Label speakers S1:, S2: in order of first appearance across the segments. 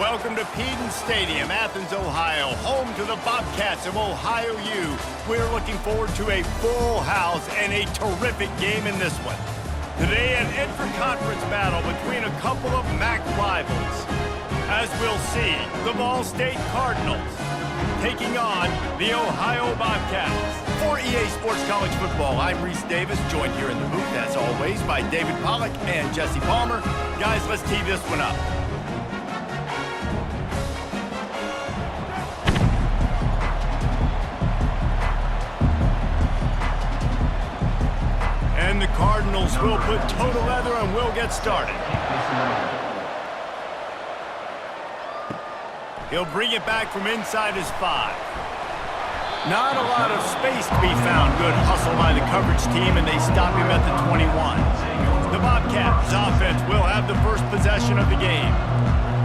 S1: Welcome to Peden Stadium, Athens, Ohio, home to the Bobcats of Ohio U. We're looking forward to a full house and a terrific game in this one. Today, an intra-conference battle between a couple of MAC rivals. As we'll see, the Ball State Cardinals taking on the Ohio Bobcats. For EA Sports College Football, I'm Reese Davis, joined here in the booth, as always, by David Pollack and Jesse Palmer. Guys, let's tee this one up. And the Cardinals will put toe to leather and we'll get started. He'll bring it back from inside his 5. Not a lot of space to be found. Good hustle by the coverage team, and they stop him at the 21. The Bobcats offense will have the first possession of the game.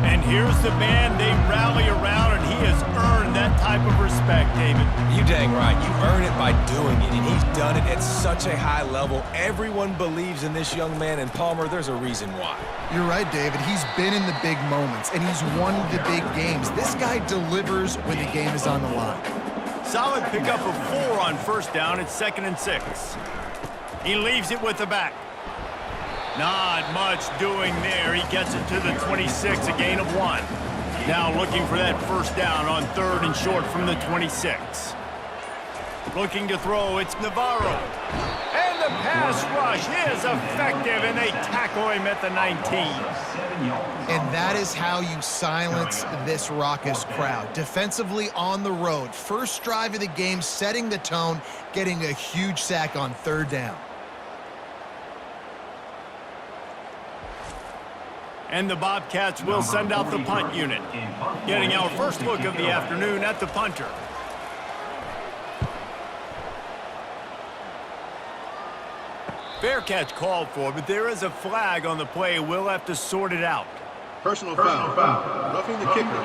S1: And here's the man they rally around, and he has earned that type of respect, David.
S2: You dang right. You earn it by doing it, and he's done it at such a high level. Everyone believes in this young man, and Palmer, there's a reason why.
S3: You're right, David. He's been in the big moments, and he's won the big games. This guy delivers when the game is on the line.
S1: Solid pickup of 4 on first down. It's 2nd and 6. He leaves it with the back. Not much doing there. He gets it to the 26, a gain of 1. Now looking for that first down on 3rd and short from the 26. Looking to throw, it's Navarro. And the pass rush is effective, and they tackle him at the 19.
S3: And that is how you silence this raucous crowd. Defensively on the road. First drive of the game, setting the tone, getting a huge sack on 3rd down.
S1: And the Bobcats will send out the punt unit. Getting our first look of the afternoon at the punter. Fair catch called for, but there is a flag on the play. We'll have to sort it out.
S4: Personal foul. Roughing the kicker.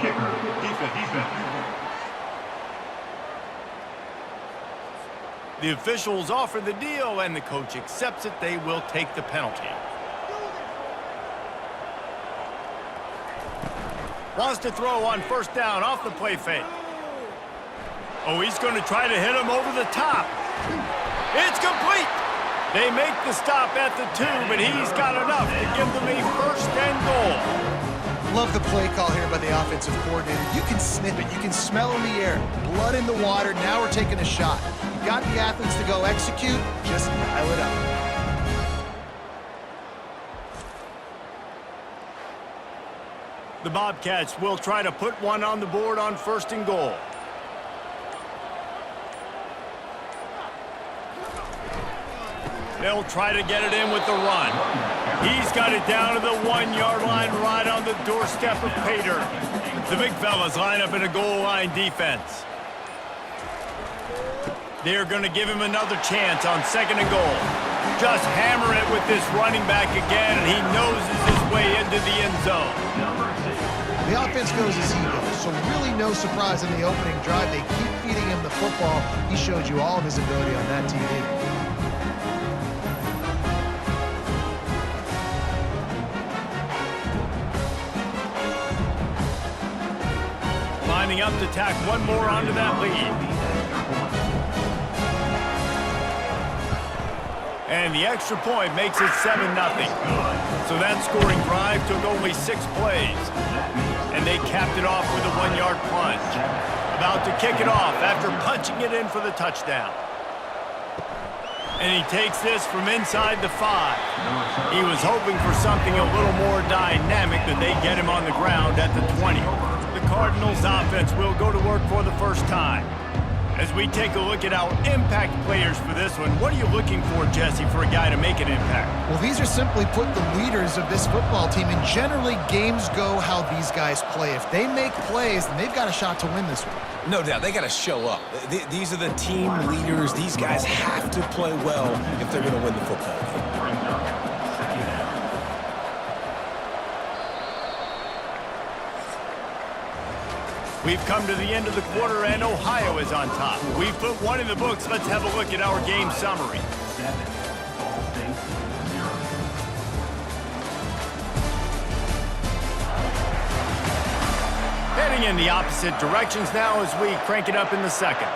S4: Defense.
S1: The officials offer the deal, and the coach accepts it. They will take the penalty. Wants to throw on first down off the play fake. Oh, he's going to try to hit him over the top. It's complete. They make the stop at the 2, but he's got enough to give them a 1st and goal.
S3: Love the play call here by the offensive coordinator. You can sniff it. You can smell in the air. Blood in the water. Now we're taking a shot. You got the athletes to go execute. Just dial it up.
S1: The Bobcats will try to put one on the board on 1st and goal. They'll try to get it in with the run. He's got it down to the 1-yard line right on the doorstep of Pater. The big fellas line up in a goal line defense. They're going to give him another chance on 2nd and goal. Just hammer it with this running back again, and he noses his way into the end zone.
S3: The offense goes as he goes, so really no surprise in the opening drive. They keep feeding him the football. He showed you all of his ability on that TV.
S1: Lining up to tack one more onto that lead. And the extra point makes it 7-0. So that scoring drive took only 6 plays. And they capped it off with a 1-yard plunge. About to kick it off after punching it in for the touchdown. And he takes this from inside the 5. He was hoping for something a little more dynamic, but they get him on the ground at the 20. The Cardinals offense will go to work for the first time. As we take a look at our impact players for this one, what are you looking for, Jesse, for a guy to make an impact?
S3: Well, these are simply put the leaders of this football team, and generally games go how these guys play. If they make plays, then they've got a shot to win this one.
S2: No doubt. They got to show up. These are the team leaders. These guys have to play well if they're going to win the football game.
S1: We've come to the end of the quarter, and Ohio is on top. We've put one in the books. Let's have a look at our game summary. Going in the opposite directions now as we crank it up in the second.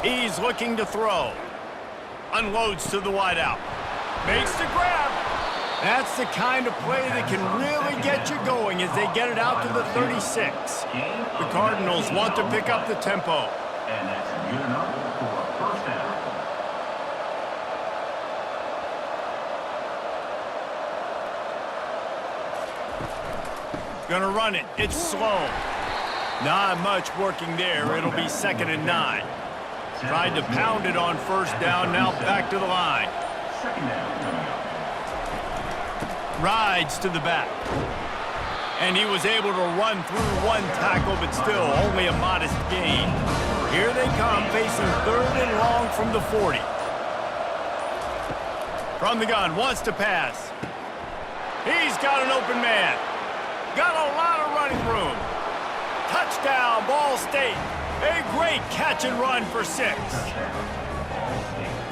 S1: He's looking to throw. Unloads to the wideout. Makes the grab. That's the kind of play that can really get you going as they get it out to the 36. The Cardinals want to pick up the tempo.
S5: And that's good enough for a first down.
S1: Gonna run it. It's slow. Not much working there. It'll be 2nd and 9. Tried to pound it on first down. Now back to the line.
S5: Second down coming up.
S1: Rides to the back. And he was able to run through one tackle, but still only a modest gain. Here they come, facing 3rd and long from the 40. From the gun, wants to pass. He's got an open man. Got a lot of running room. Touchdown, Ball State. A great catch and run for 6.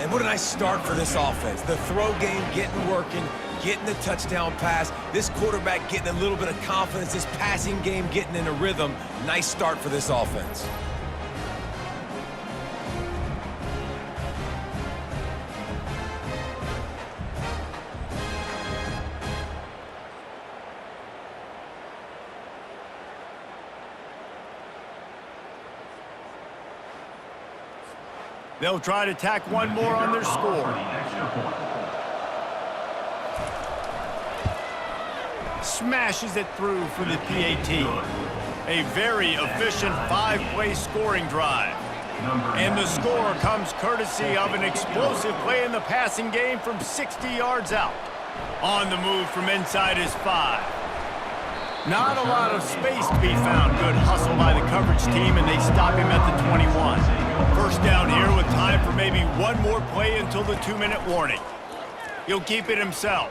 S2: And what a nice start for this offense. The throw game getting working, getting the touchdown pass. This quarterback getting a little bit of confidence. This passing game getting in a rhythm. Nice start for this offense.
S1: They'll try to tack one more on their score. Smashes it through for the PAT. A very efficient 5-play scoring drive. And the score comes courtesy of an explosive play in the passing game from 60 yards out. On the move from inside his 5. Not a lot of space to be found. Good hustle by the coverage team, and they stop him at the 21. First down here with time for maybe one more play until the 2-minute warning. He'll keep it himself.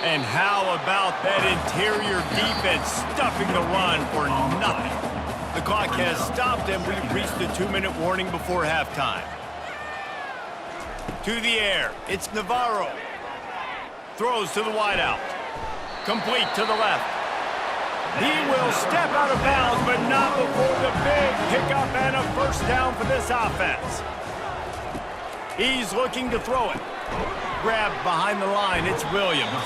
S1: And how about that interior defense stuffing the run for nothing? The clock has stopped, and we've reached the 2-minute warning before halftime. To the air, it's Navarro. Throws to the wideout. Complete to the left. He will step out of bounds, but not before the big pickup and a first down for this offense. He's looking to throw it. Grabbed behind the line, it's Williams.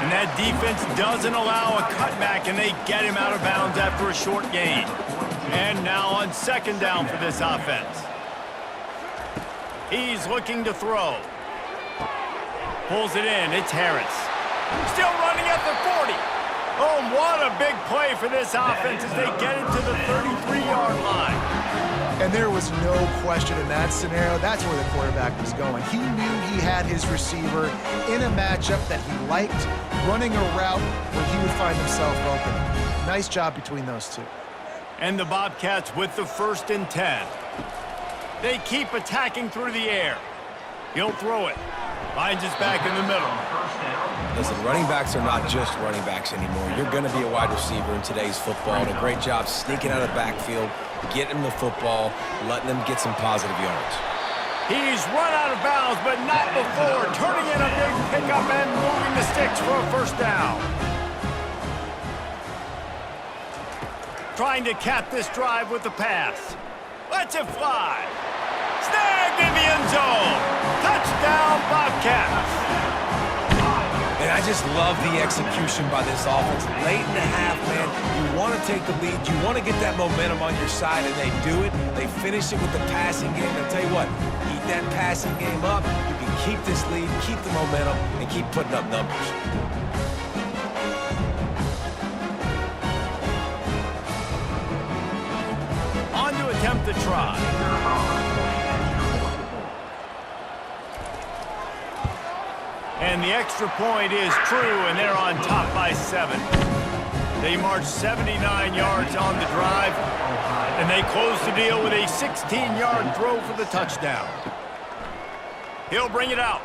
S1: And that defense doesn't allow a cutback, and they get him out of bounds after a short gain. And now on 2nd down for this offense. He's looking to throw. Pulls it in, it's Harris. Still running at the 40. Oh, what a big play for this offense as they get it to the 33-yard line.
S3: And there was no question in that scenario. That's where the quarterback was going. He knew he had his receiver in a matchup that he liked, running a route where he would find himself open. Nice job between those two.
S1: And the Bobcats with the 1st and 10. They keep attacking through the air. He'll throw it. Finds his back in the middle.
S2: Listen, running backs are not just running backs anymore. You're going to be a wide receiver in today's football. And a great job sneaking out of the backfield, getting him the football, letting them get some positive yards.
S1: He's run out of bounds, but not before turning in a big pickup and moving the sticks for a first down. Trying to cap this drive with the pass. Lets it fly. Snagged in the end zone. Touchdown, Bobcats.
S2: And I just love the execution by this offense. Late in the half, man, you want to take the lead. You want to get that momentum on your side, and they do it. They finish it with the passing game. I'll tell you what, keep that passing game up. You can keep this lead, keep the momentum, and keep putting up numbers.
S1: On to attempt the try. And the extra point is true, and they're on top by 7. They march 79 yards on the drive, and they close the deal with a 16-yard throw for the touchdown. He'll bring it out.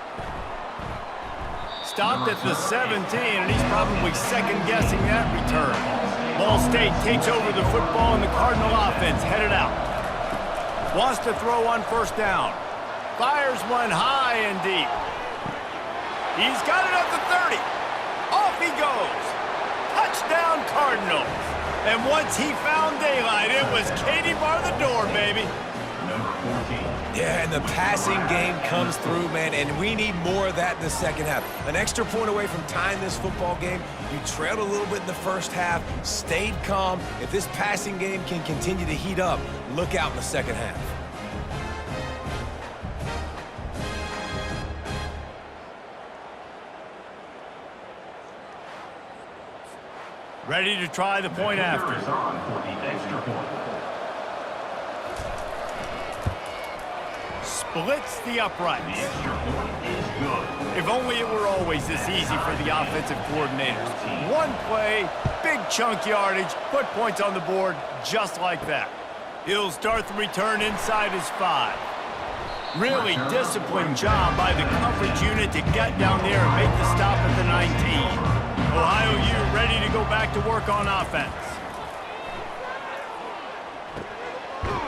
S1: Stopped at the 17, and he's probably second-guessing that return. Ball State takes over the football, and the Cardinal offense headed out. Wants to throw on first down. Fires one high and deep. He's got it at the 30. Off he goes. Touchdown, Cardinals. And once he found daylight, it was Katie bar the door, baby.
S5: Number 14.
S2: Yeah, and the passing game comes through, man, and we need more of that in the second half. An extra point away from tying this football game. You trailed a little bit in the first half, stayed calm. If this passing game can continue to heat up, look out in the second half.
S1: Ready to try the point after.
S5: Is on for the extra point.
S1: Splits the uprights.
S5: The extra point is good.
S1: If only it were always this easy for the offensive coordinators. One play, big chunk yardage, put points on the board just like that. He'll start the return inside his 5. Really disciplined job by the coverage unit to get down there and make the stop at the 19. Ohio U ready to go back to work on offense.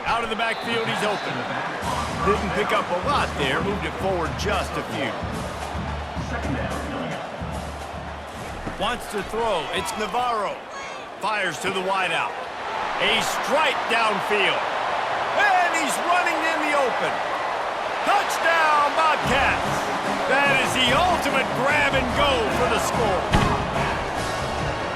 S1: Out of the backfield, he's open. Didn't pick up a lot there, moved it forward just a few.
S5: Second down coming up.
S1: Wants to throw, it's Navarro. Fires to the wideout. A strike downfield. And he's running in the open. Touchdown, Bobcats! That is the ultimate grab and go for the score.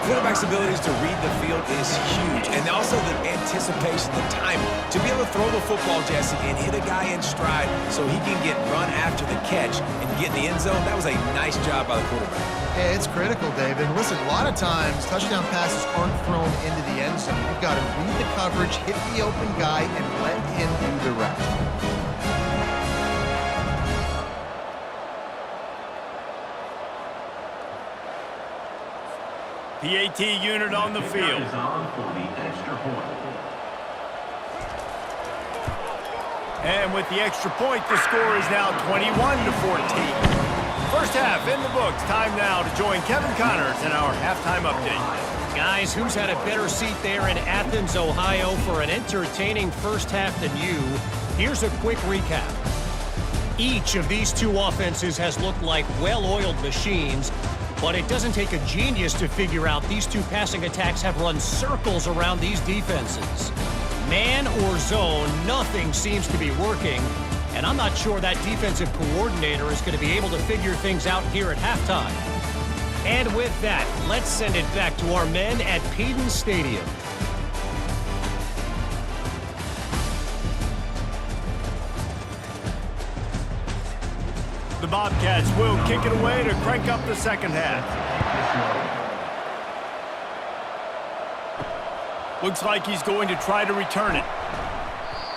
S2: Quarterback's abilities to read the field is huge, and also the anticipation, the time to be able to throw the football, Jesse, and hit a guy in stride so he can get run after the catch and get in the end zone. That was a nice job by the quarterback.
S3: Yeah, it's critical, David. Listen, a lot of times touchdown passes aren't thrown into the end zone. You've got to read the coverage, hit the open guy, and let him do the rest.
S1: PAT unit on the field.
S5: Is on for the extra point.
S1: And with the extra point, the score is now 21-14. First half in the books. Time now to join Kevin Connors in our halftime update.
S6: Guys, who's had a better seat there in Athens, Ohio for an entertaining first half than you? Here's a quick recap. Each of these two offenses has looked like well-oiled machines, but it doesn't take a genius to figure out these two passing attacks have run circles around these defenses. Man or zone, nothing seems to be working, and I'm not sure that defensive coordinator is going to be able to figure things out here at halftime. And with that, let's send it back to our men at Peden Stadium.
S1: The Bobcats will kick it away to crank up the second half. Looks like he's going to try to return it.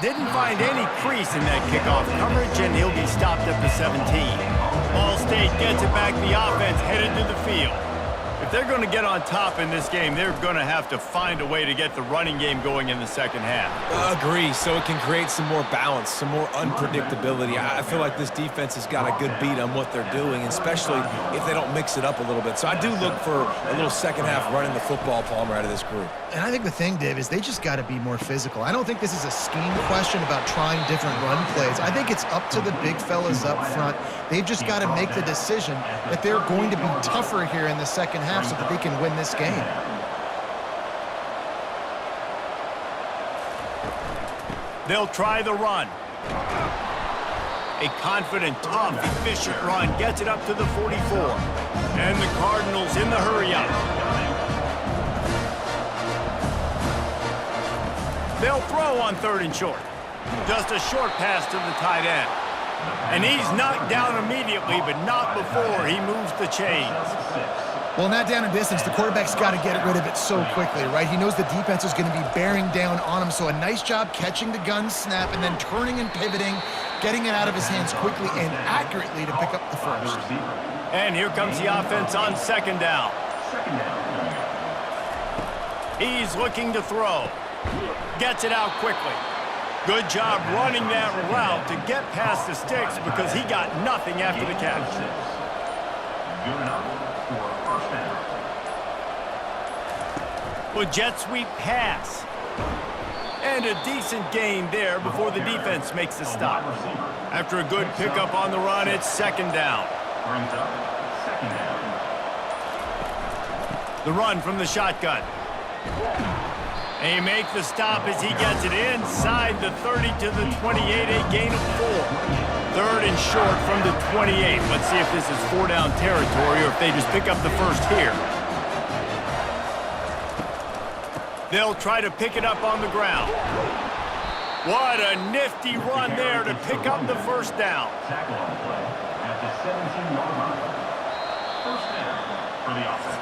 S1: Didn't find any crease in that kickoff coverage, and he'll be stopped at the 17. Ball State gets it back. The offense headed to the field. If they're going to get on top in this game, they're going to have to find a way to get the running game going in the second half.
S2: Agree, so it can create some more balance, some more unpredictability. I feel like this defense has got a good beat on what they're doing, especially if they don't mix it up a little bit. So I do look for a little second half running the football, Palmer, out of this group.
S3: And I think the thing, Dave, is they just got to be more physical. I don't think this is a scheme question about trying different run plays. I think it's up to the big fellas up front. They've just got to make the decision that they're going to be tougher here in the second half so that they can win this game.
S1: They'll try the run. A confident, tough, efficient run gets it up to the 44. And the Cardinals in the hurry-up. They'll throw on 3rd and short. Just a short pass to the tight end. And he's knocked down immediately, but not before he moves the chains.
S3: Well, not down in distance, the quarterback's got to get rid of it so quickly, right? He knows the defense is going to be bearing down on him, so a nice job catching the gun snap and then turning and pivoting, getting it out of his hands quickly and accurately to pick up the first.
S1: And here comes the offense on 2nd down. He's looking to throw. Gets it out quickly. Good job running that route to get past the sticks because he got nothing after the catch.
S5: Good enough for a first down.
S1: Well, jet sweep pass. And a decent gain there before the defense makes the stop. After a good pickup on the run, it's 2nd down.
S5: Brings up 2nd down.
S1: The run from the shotgun. And he makes the stop as he gets it inside the 30 to the 28, a gain of 4. 3rd and short from the 28. Let's see if this is 4-down territory or if they just pick up the first here. They'll try to pick it up on the ground. What a nifty run there to pick up the first down.
S5: Tackle on the play at the 17-yard line. First down for the offense.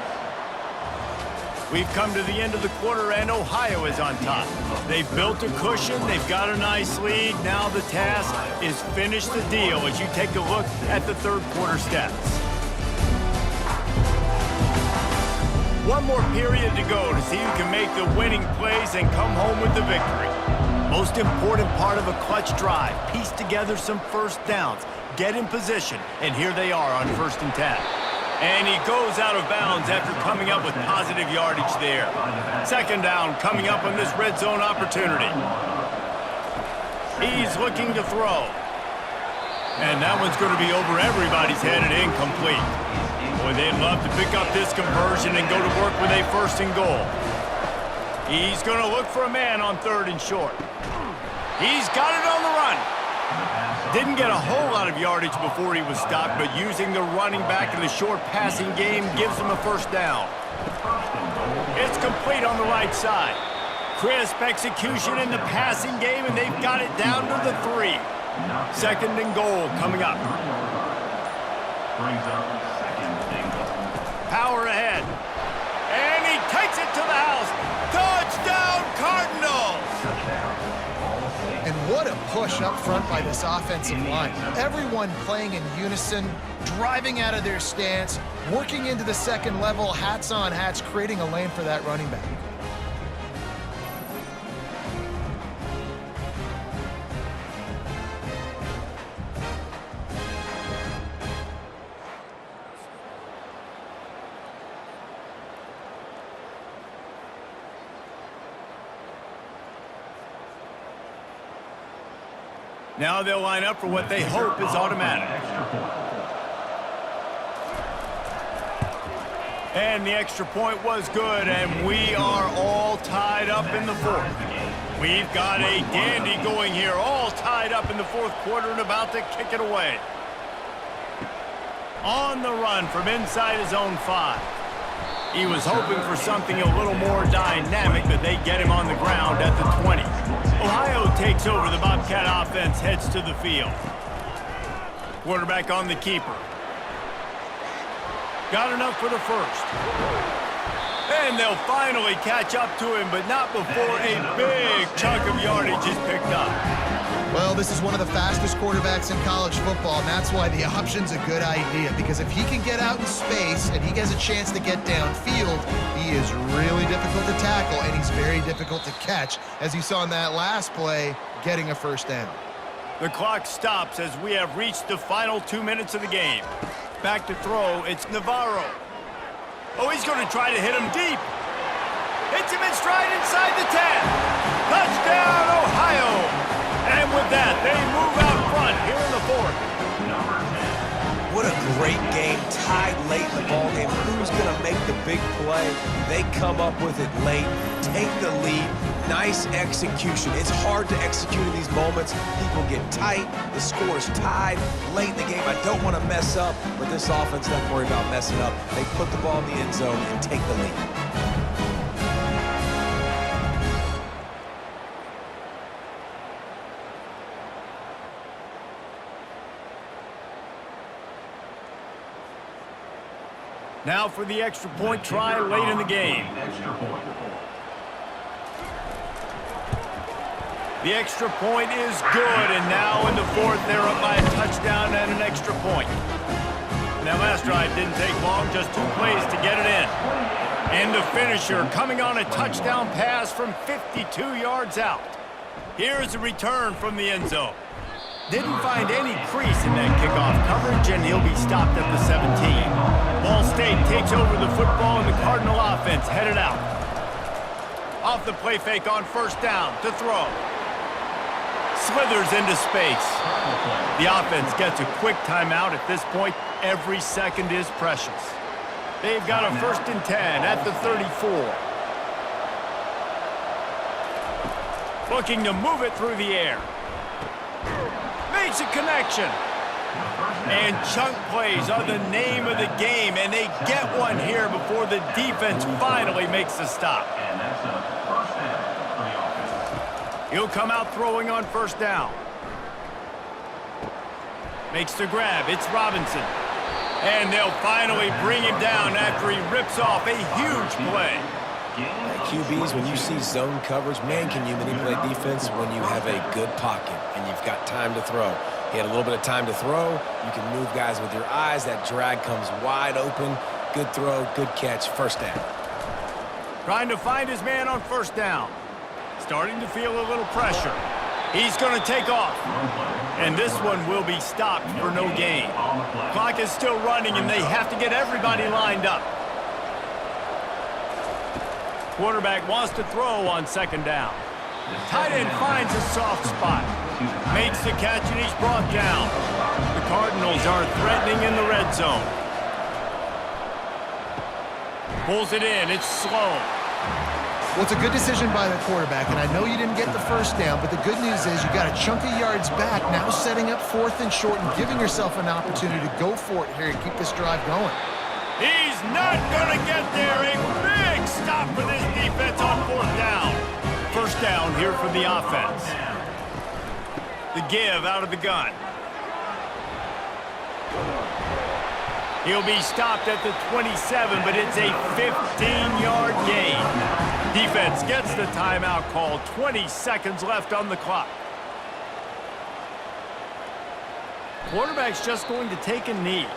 S1: We've come to the end of the quarter, and Ohio is on top. They've built a cushion. They've got a nice lead. Now the task is finish the deal as you take a look at the third quarter stats. One more period to go to see who can make the winning plays and come home with the victory. Most important part of a clutch drive, piece together some first downs, get in position, and here they are on 1st and 10. And he goes out of bounds after coming up with positive yardage there. 2nd down coming up on this red zone opportunity. He's looking to throw. And that one's going to be over everybody's head and incomplete. Boy, they'd love to pick up this conversion and go to work with a 1st and goal. He's going to look for a man on 3rd and short. He's got it on the run. Didn't get a whole lot of yardage before he was stopped, but using the running back in the short passing game gives him a 1st down. It's complete on the right side. Crisp execution in the passing game, and they've got it down to the 3. 2nd and goal coming up.
S5: Brings up 2nd and goal.
S1: Power ahead. And he takes it to the house. Touchdown, Cardinals!
S3: And what a push up front by this offensive line. Everyone playing in unison, driving out of their stance, working into the 2nd level, hats on hats, creating a lane for that running back.
S1: Now they'll line up for what they hope is automatic. And the extra point was good, and we are all tied up in the 4th. We've got a dandy going here, all tied up in the 4th quarter and about to kick it away. On the run from inside his own 5. He was hoping for something a little more dynamic, but they get him on the ground at the 20. Ohio takes over. The Bobcat offense heads to the field. Quarterback on the keeper. Got enough for the 1st. And they'll finally catch up to him, but not before a big chunk of yardage is picked up.
S3: Well, this is one of the fastest quarterbacks in college football, and that's why the option's a good idea, because if he can get out in space and he gets a chance to get downfield, he is really difficult to tackle, and he's very difficult to catch, as you saw in that last play, getting a 1st down.
S1: The clock stops as we have reached the final 2 minutes of the game. Back to throw, it's Navarro. Oh, he's going to try to hit him deep. Hits him in stride inside the 10. Touchdown, Ohio! And with that, they move out front here in the 4th.
S2: What a great game, tied late in the ballgame. Who's going to make the big play? They come up with it late, take the lead. Nice execution. It's hard to execute in these moments. People get tight. The score's tied late in the game. I don't want to mess up, but this offense doesn't worry about messing up. They put the ball in the end zone and take the lead.
S1: Now for the extra point try late in the game. The extra point is good, and now in the 4th, they're up by a touchdown and an extra point. Now, last drive didn't take long, just 2 plays to get it in. And the finisher coming on a touchdown pass from 52 yards out. Here's a return from the end zone. Didn't find any crease in that kickoff coverage, and he'll be stopped at the 17. Ball State takes over the football, and the Cardinal offense headed out. Off the play fake on 1st down to throw. Slithers into space. The offense gets a quick timeout. At this point, every second is precious. They've got a 1st and 10 at the 34. Looking to move it through the air. Makes a connection. And chunk plays are the name of the game, and they get one here before the defense finally makes the stop.
S5: And that's a first down for the offense.
S1: He'll come out throwing on 1st down. Makes the grab. It's Robinson. And they'll finally bring him down after he rips off a huge play.
S2: QBs, when you see zone coverage, man, can you manipulate defense when you have a good pocket and you've got time to throw. He had a little bit of time to throw. You can move guys with your eyes. That drag comes wide open. Good throw, good catch, 1st down.
S1: Trying to find his man on 1st down. Starting to feel a little pressure. He's going to take off. And this one will be stopped for no gain. Clock is still running, and they have to get everybody lined up. Quarterback wants to throw on 2nd down. Tight end finds a soft spot. Makes the catch, and he's brought down. The Cardinals are threatening in the red zone. Pulls it in. It's slow.
S3: Well, it's a good decision by the quarterback, and I know you didn't get the 1st down, but the good news is you got a chunk of yards back, now setting up 4th and short and giving yourself an opportunity to go for it here and keep this drive going.
S1: He's not going to get there. A big stop for this defense on 4th down. 1st down here for the offense. The give out of the gun. He'll be stopped at the 27, but it's a 15-yard gain. Defense gets the timeout call. 20 seconds left on the clock. Quarterback's just going to take a knee.